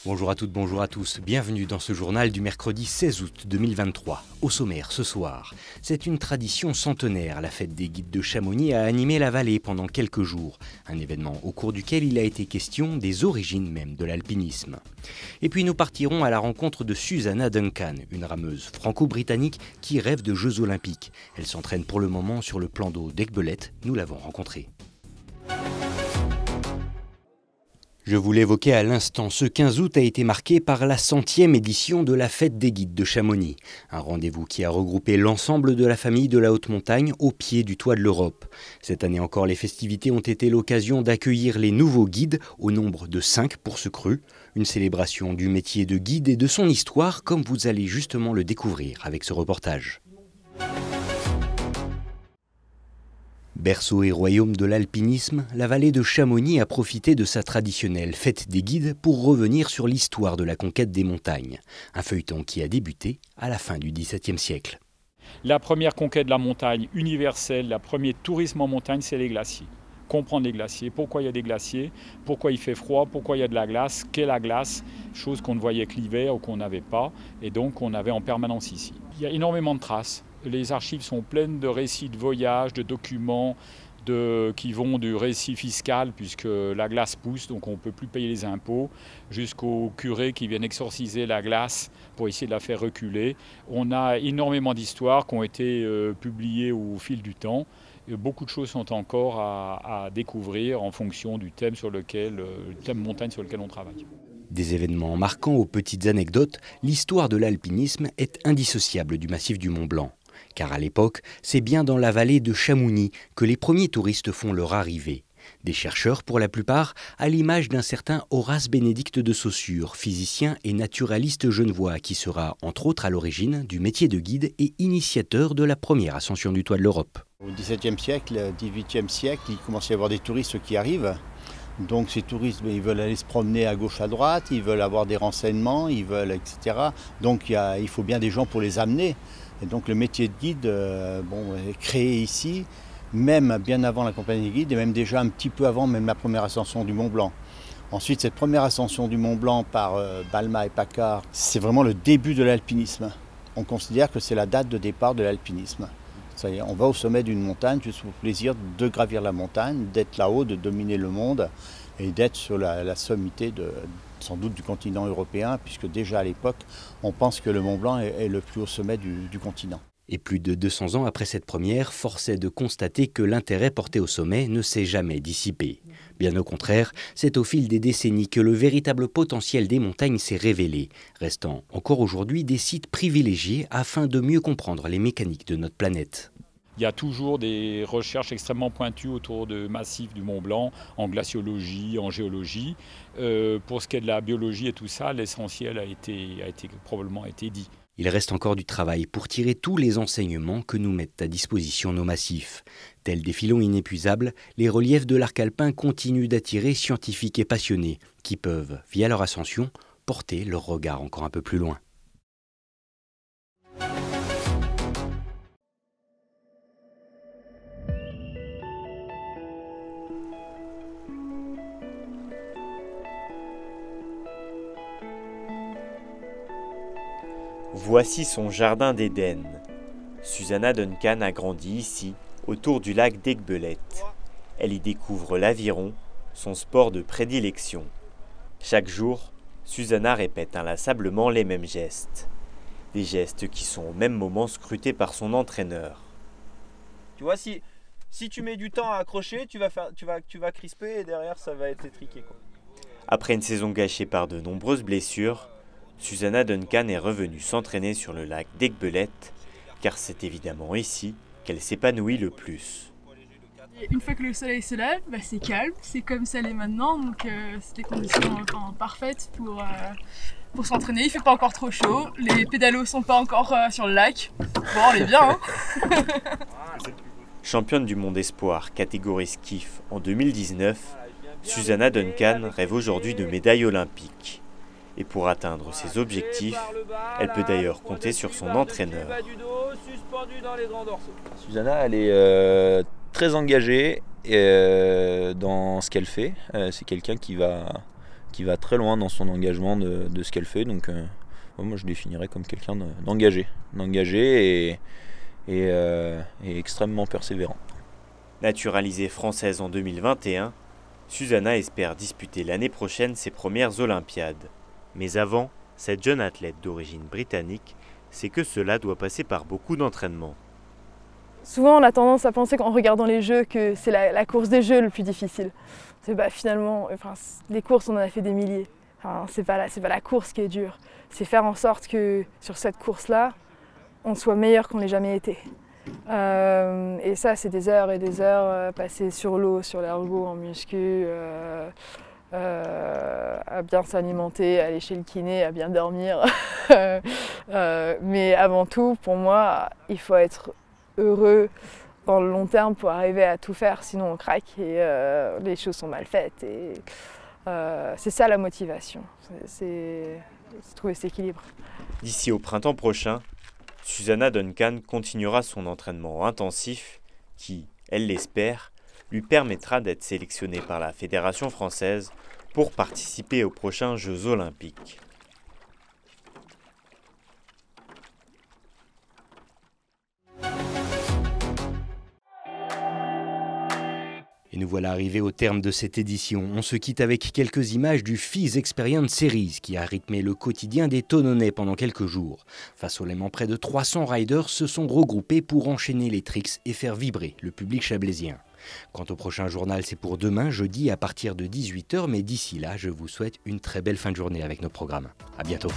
Bonjour à toutes, bonjour à tous. Bienvenue dans ce journal du mercredi 16 août 2023. Au sommaire ce soir, c'est une tradition centenaire. La fête des guides de Chamonix a animé la vallée pendant quelques jours. Un événement au cours duquel il a été question des origines même de l'alpinisme. Et puis nous partirons à la rencontre de Susannah Duncan, une rameuse franco-britannique qui rêve de Jeux Olympiques. Elle s'entraîne pour le moment sur le plan d'eau d'Aiguebelette. Nous l'avons rencontrée. Je vous l'évoquais à l'instant, ce 15 août a été marqué par la 100e édition de la Fête des Guides de Chamonix. Un rendez-vous qui a regroupé l'ensemble de la famille de la haute montagne au pied du toit de l'Europe. Cette année encore, les festivités ont été l'occasion d'accueillir les nouveaux guides, au nombre de 5 pour ce cru. Une célébration du métier de guide et de son histoire, comme vous allez justement le découvrir avec ce reportage. Berceau et royaume de l'alpinisme, la vallée de Chamonix a profité de sa traditionnelle fête des guides pour revenir sur l'histoire de la conquête des montagnes. Un feuilleton qui a débuté à la fin du XVIIe siècle. La première conquête de la montagne universelle, le premier tourisme en montagne, c'est les glaciers. Comprendre les glaciers, pourquoi il y a des glaciers, pourquoi il fait froid, pourquoi il y a de la glace, qu'est la glace, chose qu'on ne voyait que l'hiver ou qu'on n'avait pas, et donc on avait en permanence ici. Il y a énormément de traces. Les archives sont pleines de récits de voyages, de documents qui vont du récit fiscal, puisque la glace pousse, donc on ne peut plus payer les impôts, jusqu'aux curés qui viennent exorciser la glace pour essayer de la faire reculer. On a énormément d'histoires qui ont été publiées au fil du temps. Et beaucoup de choses sont encore à découvrir en fonction du thème le thème montagne sur lequel on travaille. Des événements marquants aux petites anecdotes, l'histoire de l'alpinisme est indissociable du massif du Mont-Blanc. Car à l'époque, c'est bien dans la vallée de Chamonix que les premiers touristes font leur arrivée. Des chercheurs pour la plupart, à l'image d'un certain Horace Bénédicte de Saussure, physicien et naturaliste genevois qui sera entre autres à l'origine du métier de guide et initiateur de la première ascension du toit de l'Europe. Au XVIIe siècle, XVIIIe siècle, il commence à y avoir des touristes qui arrivent. Donc ces touristes, ils veulent aller se promener à gauche, à droite, ils veulent avoir des renseignements, etc. Donc il faut bien des gens pour les amener. Et donc le métier de guide est créé ici, même bien avant la compagnie de guide et même déjà un petit peu avant même la première ascension du Mont Blanc. Ensuite, cette première ascension du Mont Blanc par Balma et Paccard, c'est vraiment le début de l'alpinisme. On considère que c'est la date de départ de l'alpinisme. Ça y est, on va au sommet d'une montagne juste pour le plaisir de gravir la montagne, d'être là-haut, de dominer le monde et d'être sur la sommité sans doute du continent européen, puisque déjà à l'époque, on pense que le Mont Blanc est le plus haut sommet du continent. Et plus de 200 ans après cette première, force est de constater que l'intérêt porté au sommet ne s'est jamais dissipé. Bien au contraire, c'est au fil des décennies que le véritable potentiel des montagnes s'est révélé, restant encore aujourd'hui des sites privilégiés afin de mieux comprendre les mécaniques de notre planète. Il y a toujours des recherches extrêmement pointues autour du massif du Mont Blanc, en glaciologie, en géologie. Pour ce qui est de la biologie et tout ça, l'essentiel a probablement été dit. Il reste encore du travail pour tirer tous les enseignements que nous mettent à disposition nos massifs. Tels des filons inépuisables, les reliefs de l'arc alpin continuent d'attirer scientifiques et passionnés qui peuvent, via leur ascension, porter leur regard encore un peu plus loin. Voici son jardin d'Éden. Susannah Duncan a grandi ici, autour du lac d'Aiguebelette. Elle y découvre l'aviron, son sport de prédilection. Chaque jour, Susannah répète inlassablement les mêmes gestes. Des gestes qui sont au même moment scrutés par son entraîneur. Tu vois, si tu mets du temps à accrocher, tu vas crisper et derrière ça va être étriqué, quoi. Après une saison gâchée par de nombreuses blessures, Susannah Duncan est revenue s'entraîner sur le lac d'Aiguebelette, car c'est évidemment ici qu'elle s'épanouit le plus. Une fois que le soleil se lève, c'est calme, c'est comme ça l'est maintenant, donc c'est des conditions parfaites pour s'entraîner. Il fait pas encore trop chaud, les pédalos sont pas encore sur le lac. Bon, on est bien, hein. Championne du monde espoir catégorie skiff en 2019, Susannah Duncan rêve aujourd'hui de médaille olympique. Et pour atteindre ses objectifs, elle peut d'ailleurs compter sur son entraîneur. Susannah, elle est très engagée dans ce qu'elle fait. C'est quelqu'un qui va qui va très loin dans son engagement de ce qu'elle fait. Donc moi je définirais comme quelqu'un d'engagé et extrêmement persévérant. Naturalisée française en 2021, Susanna espère disputer l'année prochaine ses premières Olympiades. Mais avant, cette jeune athlète d'origine britannique sait que cela doit passer par beaucoup d'entraînement. Souvent on a tendance à penser en regardant les jeux que c'est la course des jeux le plus difficile. Finalement, les courses on en a fait des milliers. C'est pas la course qui est dure, c'est faire en sorte que sur cette course-là, on soit meilleur qu'on l'ait jamais été. Et ça c'est des heures et des heures passées sur l'eau, sur l'ergo, en muscu, à bien s'alimenter, à aller chez le kiné, à bien dormir. Mais avant tout, pour moi, il faut être heureux dans le long terme pour arriver à tout faire, sinon on craque et les choses sont mal faites. Et c'est ça la motivation, c'est trouver cet équilibre. D'ici au printemps prochain, Susanna Duncan continuera son entraînement intensif qui, elle l'espère, lui permettra d'être sélectionnée par la Fédération française pour participer aux prochains Jeux olympiques. Et nous voilà arrivés au terme de cette édition. On se quitte avec quelques images du FIS Experience Series qui a rythmé le quotidien des Thononnais pendant quelques jours. Face au Léman, près de 300 riders se sont regroupés pour enchaîner les tricks et faire vibrer le public chablaisien. Quant au prochain journal, c'est pour demain, jeudi, à partir de 18h. Mais d'ici là, je vous souhaite une très belle fin de journée avec nos programmes. À bientôt.